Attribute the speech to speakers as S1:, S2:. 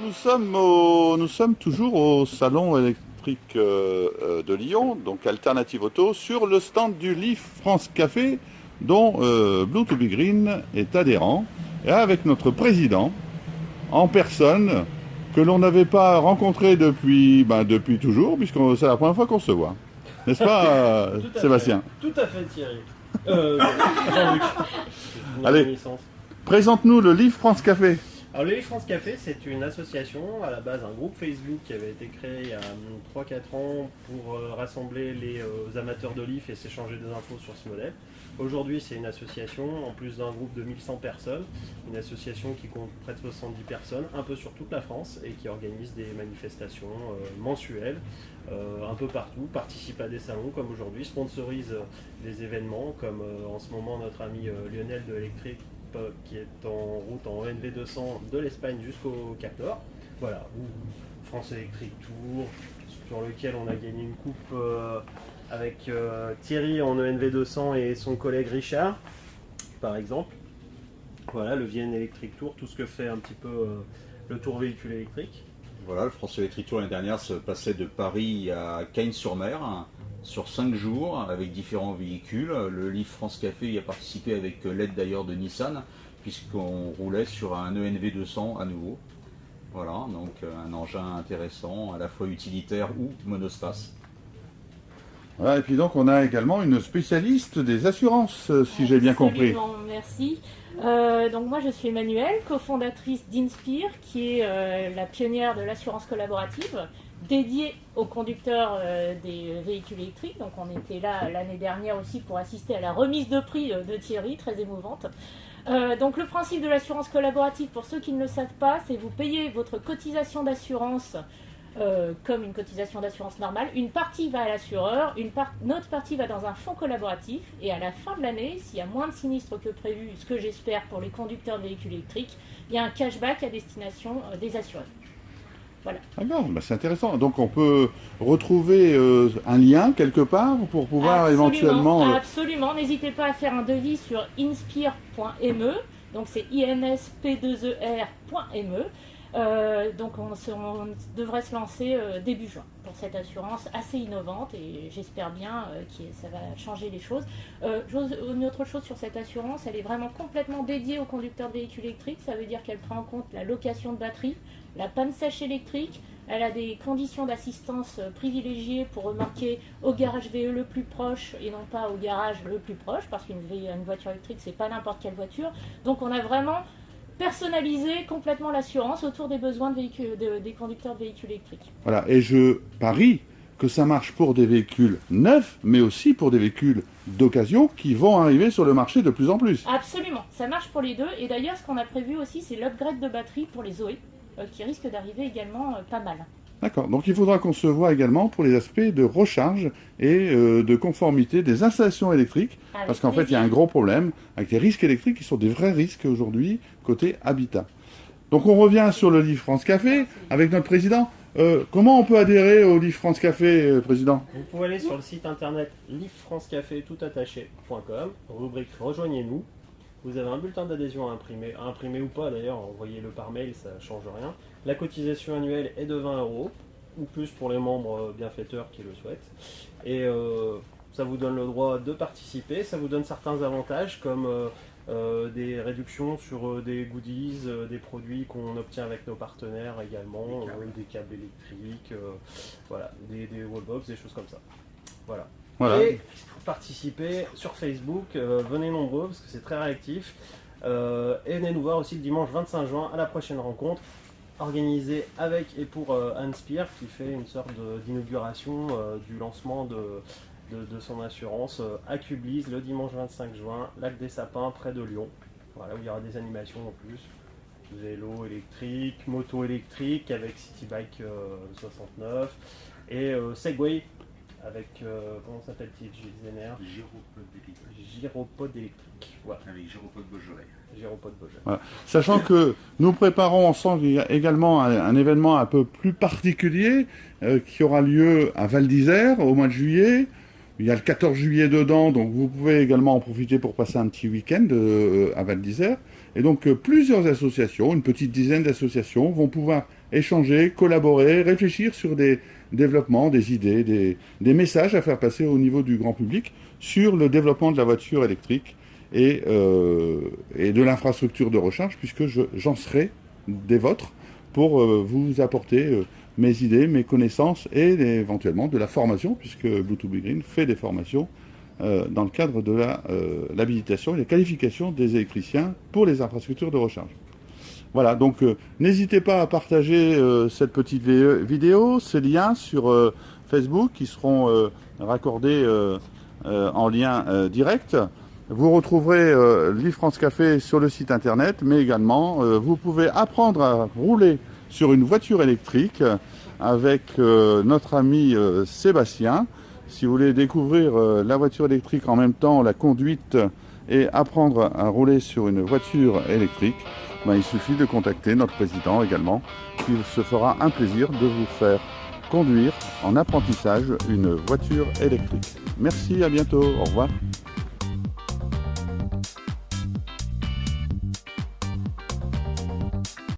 S1: Nous sommes toujours au salon électrique de Lyon, donc Alternative Auto, sur le stand du Leaf France Café, dont Blue to Be Green est adhérent, et avec notre président en personne, que l'on n'avait pas rencontré depuis toujours, puisque c'est la première fois qu'on se voit. N'est-ce pas,
S2: Tout à
S1: Sébastien?
S2: fait. Tout à fait, Thierry. Jean-Luc.
S1: Allez. Présente-nous le Leaf France Café.
S2: Alors, le Leaf France Café, c'est une association, à la base un groupe Facebook qui avait été créé il y a 3-4 ans pour rassembler les amateurs de Leaf et s'échanger des infos sur ce modèle. Aujourd'hui, c'est une association, en plus d'un groupe de 1100 personnes, une association qui compte près de 70 personnes, un peu sur toute la France, et qui organise des manifestations mensuelles, un peu partout, participe à des salons comme aujourd'hui, sponsorise des événements comme en ce moment notre ami Lionel de Electric qui est en route en ENV 200 de l'Espagne jusqu'au Cap Nord. Voilà, ou France Electric Tour, sur lequel on a gagné une coupe avec Thierry en ENV 200 et son collègue Richard, par exemple. Voilà, le Vienne Electric Tour, tout ce que fait un petit peu le tour véhicule électrique.
S3: Voilà, le France Electric Tour l'année dernière se passait de Paris à Cagnes-sur-Mer sur 5 jours avec différents véhicules. Le Leaf France Café y a participé avec l'aide d'ailleurs de Nissan, puisqu'on roulait sur un ENV 200 à nouveau. Voilà, donc un engin intéressant, à la fois utilitaire ou monospace.
S1: Voilà, et puis donc on a également une spécialiste des assurances, si j'ai bien compris.
S4: Absolument, merci. Donc moi je suis Emmanuelle, cofondatrice d'Inspire, qui est la pionnière de l'assurance collaborative dédiée aux conducteurs des véhicules électriques. Donc on était là l'année dernière aussi pour assister à la remise de prix de Thierry, très émouvante. Donc le principe de l'assurance collaborative, pour ceux qui ne le savent pas, c'est vous payez votre cotisation d'assurance comme une cotisation d'assurance normale. Une partie va à l'assureur, une autre partie va dans un fonds collaboratif, et à la fin de l'année, s'il y a moins de sinistres que prévu, ce que j'espère pour les conducteurs de véhicules électriques, il y a un cashback à destination des assurés. Voilà.
S1: Ah non, bah c'est intéressant. Donc on peut retrouver un lien quelque part pour pouvoir éventuellement...
S4: Absolument, n'hésitez pas à faire un devis sur inspire.me, donc c'est insp2er.me. Donc on devrait se lancer début juin pour cette assurance assez innovante, et j'espère bien que ça va changer les choses. Une autre chose sur cette assurance, elle est vraiment complètement dédiée aux conducteurs de véhicules électriques. Ça veut dire qu'elle prend en compte la location de batterie, la panne sèche électrique. Elle a des conditions d'assistance privilégiées pour remarquer au garage VE le plus proche et non pas au garage le plus proche, parce qu'une voiture électrique, c'est pas n'importe quelle voiture. Donc on a vraiment personnaliser complètement l'assurance autour des besoins des conducteurs de véhicules électriques.
S1: Voilà, et je parie que ça marche pour des véhicules neufs, mais aussi pour des véhicules d'occasion qui vont arriver sur le marché de plus en plus.
S4: Absolument, ça marche pour les deux. Et d'ailleurs, ce qu'on a prévu aussi, c'est l'upgrade de batterie pour les Zoé, qui risque d'arriver également pas mal.
S1: D'accord, donc il faudra qu'on se voit également pour les aspects de recharge et de conformité des installations électriques, parce qu'en fait il y a un gros problème avec les risques électriques qui sont des vrais risques aujourd'hui côté habitat. Donc on revient sur le Leaf France Café avec notre président. Comment on peut adhérer au Leaf France Café, président?
S2: Vous pouvez aller sur le site internet leaffrancecafé.com, rubrique Rejoignez-nous. Vous avez un bulletin d'adhésion à imprimer ou pas d'ailleurs, envoyez-le par mail, ça ne change rien. La cotisation annuelle est de 20 €, ou plus pour les membres bienfaiteurs qui le souhaitent. Et ça vous donne le droit de participer, ça vous donne certains avantages comme des réductions sur des goodies, des produits qu'on obtient avec nos partenaires également, des câbles électriques, voilà, des wallbox, des choses comme ça. Voilà. Et pour participer sur Facebook, venez nombreux parce que c'est très réactif. Et venez nous voir aussi le dimanche 25 juin à la prochaine rencontre organisée avec et pour Inspire, qui fait une sorte d'inauguration du lancement de son assurance à Cublise le dimanche 25 juin, Lac des Sapins près de Lyon. Voilà, où il y aura des animations en plus. Vélo électrique, moto électrique avec City Bike 69 et Segway avec, comment s'appelle-t-il, Gyropode électrique. Voilà.
S3: Avec Gyropode Beaujolais.
S1: Voilà. Sachant que nous préparons ensemble également un événement un peu plus particulier qui aura lieu à Val d'Isère au mois de juillet. Il y a le 14 juillet dedans, donc vous pouvez également en profiter pour passer un petit week-end à Val d'Isère. Et donc plusieurs associations, une petite dizaine d'associations, vont pouvoir échanger, collaborer, réfléchir sur des développements, des idées, des messages à faire passer au niveau du grand public sur le développement de la voiture électrique et de l'infrastructure de recharge, puisque j'en serai des vôtres pour vous apporter mes idées, mes connaissances et éventuellement de la formation, puisque Blue2Be fait des formations dans le cadre de l'habilitation et la qualification des électriciens pour les infrastructures de recharge. Voilà, donc n'hésitez pas à partager cette petite vidéo, ces liens sur Facebook qui seront raccordés en lien direct. Vous retrouverez l'e-France Café sur le site internet, mais également vous pouvez apprendre à rouler sur une voiture électrique avec notre ami Sébastien. Si vous voulez découvrir la voiture électrique en même temps, la conduite et apprendre à rouler sur une voiture électrique, ben, il suffit de contacter notre président également, qui se fera un plaisir de vous faire conduire en apprentissage une voiture électrique. Merci, à bientôt, au revoir.